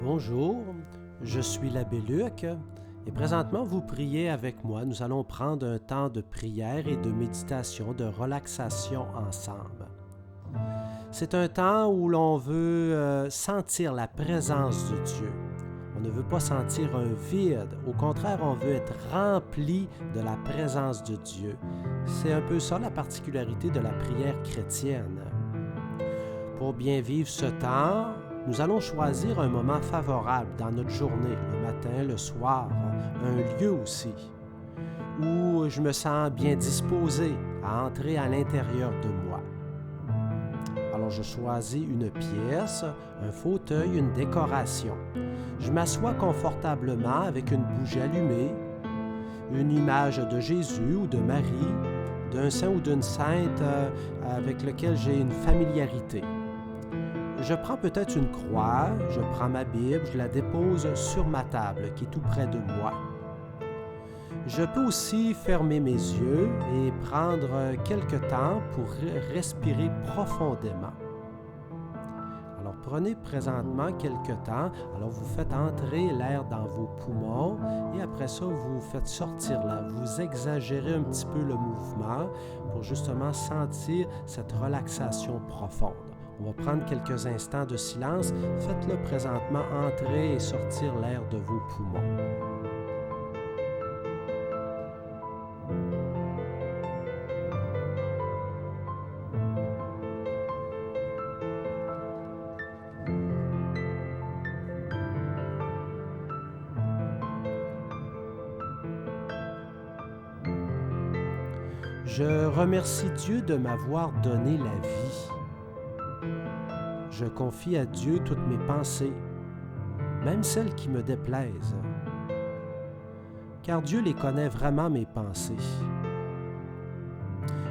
Bonjour, je suis l'abbé Luc et présentement vous priez avec moi. Nous allons prendre un temps de prière et de méditation, de relaxation ensemble. C'est un temps où l'on veut sentir la présence de Dieu. On ne veut pas sentir un vide, au contraire, on veut être rempli de la présence de Dieu. C'est un peu ça la particularité de la prière chrétienne. Pour bien vivre ce temps, nous allons choisir un moment favorable dans notre journée, le matin, le soir, un lieu aussi, où je me sens bien disposé à entrer à l'intérieur de moi. Alors je choisis une pièce, un fauteuil, une décoration. Je m'assois confortablement avec une bougie allumée, une image de Jésus ou de Marie, d'un saint ou d'une sainte avec lequel j'ai une familiarité. Je prends peut-être une croix, je prends ma Bible, je la dépose sur ma table qui est tout près de moi. Je peux aussi fermer mes yeux et prendre quelques temps pour respirer profondément. Alors prenez présentement quelques temps, alors vous faites entrer l'air dans vos poumons et après ça vous faites sortir l'air. Vous exagérez un petit peu le mouvement pour justement sentir cette relaxation profonde. On va prendre quelques instants de silence. Faites-le présentement entrer et sortir l'air de vos poumons. Je remercie Dieu de m'avoir donné la vie. Je confie à Dieu toutes mes pensées, même celles qui me déplaisent, car Dieu les connaît vraiment mes pensées.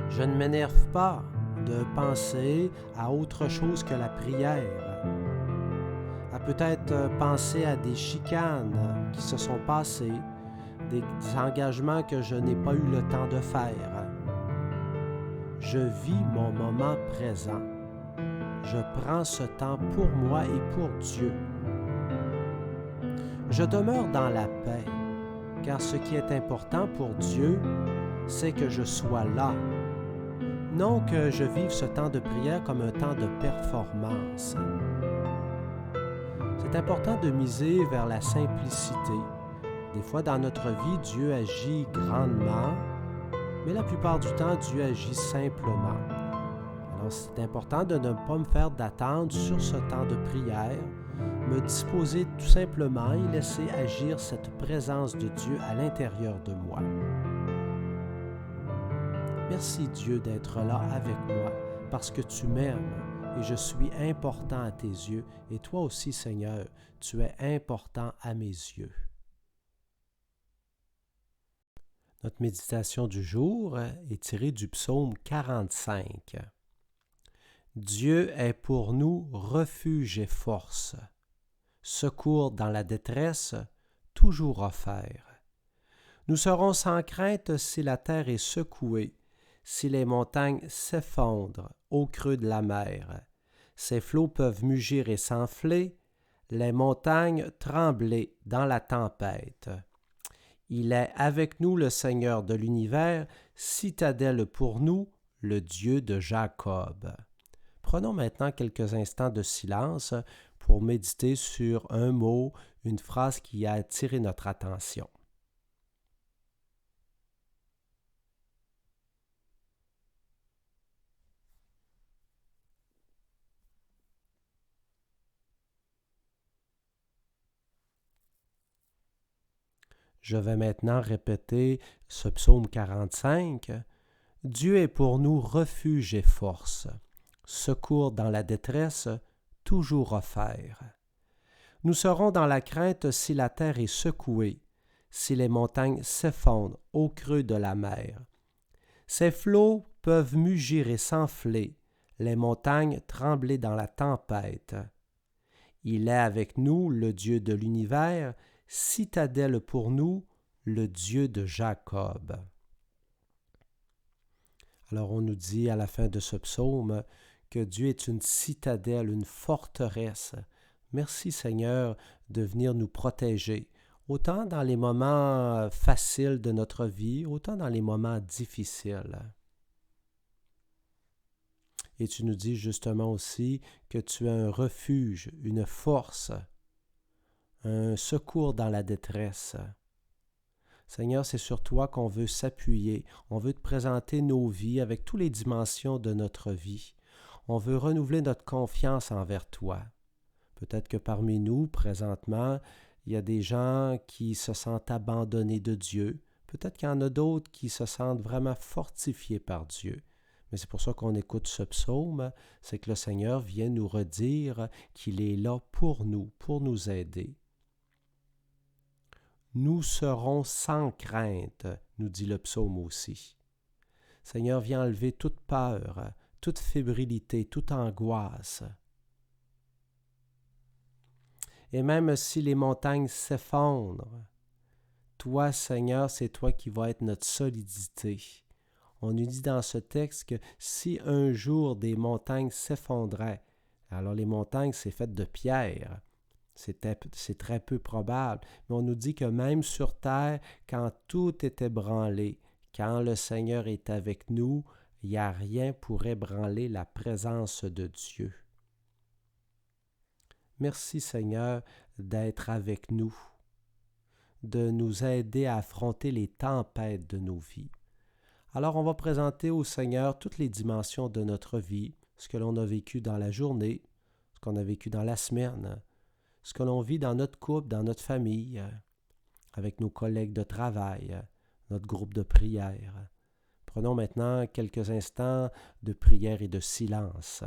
Je ne m'énerve pas de penser à autre chose que la prière, à peut-être penser à des chicanes qui se sont passées, des engagements que je n'ai pas eu le temps de faire. Je vis mon moment présent. Je prends ce temps pour moi et pour Dieu. Je demeure dans la paix, car ce qui est important pour Dieu, c'est que je sois là. Non que je vive ce temps de prière comme un temps de performance. C'est important de miser vers la simplicité. Des fois dans notre vie, Dieu agit grandement, mais la plupart du temps, Dieu agit simplement. Alors, c'est important de ne pas me faire d'attente sur ce temps de prière, me disposer tout simplement et laisser agir cette présence de Dieu à l'intérieur de moi. Merci Dieu d'être là avec moi parce que tu m'aimes et je suis important à tes yeux et toi aussi Seigneur, tu es important à mes yeux. Notre méditation du jour est tirée du psaume 45. Dieu est pour nous refuge et force, secours dans la détresse, toujours offert. Nous serons sans crainte si la terre est secouée, si les montagnes s'effondrent au creux de la mer. Ses flots peuvent mugir et s'enfler, les montagnes trembler dans la tempête. Il est avec nous le Seigneur de l'univers, citadelle pour nous, le Dieu de Jacob. Prenons maintenant quelques instants de silence pour méditer sur un mot, une phrase qui a attiré notre attention. Je vais maintenant répéter ce psaume 45. Dieu est pour nous refuge et force, secours dans la détresse, toujours offert. Nous serons dans la crainte si la terre est secouée, si les montagnes s'effondrent au creux de la mer. Ses flots peuvent mugir et s'enfler, les montagnes trembler dans la tempête. Il est avec nous, le Dieu de l'univers, citadelle pour nous, le Dieu de Jacob. Alors on nous dit à la fin de ce psaume que Dieu est une citadelle, une forteresse, Merci Seigneur de venir nous protéger, autant dans les moments faciles de notre vie, autant dans les moments difficiles. Et tu nous dis justement aussi que tu es un refuge, une force, un secours dans la détresse. Seigneur, c'est sur toi qu'on veut s'appuyer. On veut te présenter nos vies avec toutes les dimensions de notre vie. On veut renouveler notre confiance envers toi. Peut-être que parmi nous, présentement, il y a des gens qui se sentent abandonnés de Dieu. Peut-être qu'il y en a d'autres qui se sentent vraiment fortifiés par Dieu. Mais c'est pour ça qu'on écoute ce psaume, c'est que le Seigneur vient nous redire qu'il est là pour nous aider. Nous serons sans crainte, nous dit le psaume aussi. Seigneur, viens enlever toute peur, toute fébrilité, toute angoisse. Et même si les montagnes s'effondrent, toi, Seigneur, c'est toi qui vas être notre solidité. On nous dit dans ce texte que si un jour des montagnes s'effondraient, alors les montagnes, c'est fait de pierre. C'est très peu probable, mais on nous dit que même sur terre, quand tout est ébranlé, quand le Seigneur est avec nous, il n'y a rien pour ébranler la présence de Dieu. Merci Seigneur d'être avec nous, de nous aider à affronter les tempêtes de nos vies. Alors on va présenter au Seigneur toutes les dimensions de notre vie, ce que l'on a vécu dans la journée, ce qu'on a vécu dans la semaine, ce que l'on vit dans notre couple, dans notre famille, avec nos collègues de travail, notre groupe de prière. Prenons maintenant quelques instants de prière et de silence.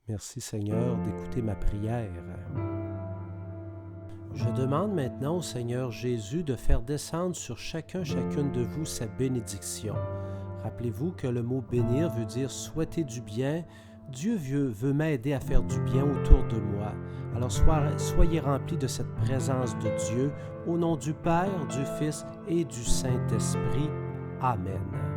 Merci Seigneur d'écouter ma prière. Je demande maintenant au Seigneur Jésus de faire descendre sur chacune de vous sa bénédiction. Rappelez-vous que le mot bénir veut dire souhaiter du bien. Dieu veut m'aider à faire du bien autour de moi. Alors soyez remplis de cette présence de Dieu, au nom du Père, du Fils et du Saint-Esprit. Amen.